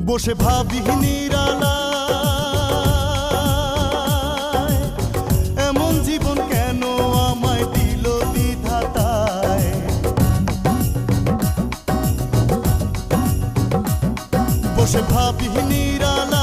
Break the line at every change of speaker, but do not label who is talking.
বসে ভাবি নিরালায়, এমন জীবন কেন আমায় দিল বিধাতায়। বসে ভাবি নিরালায়,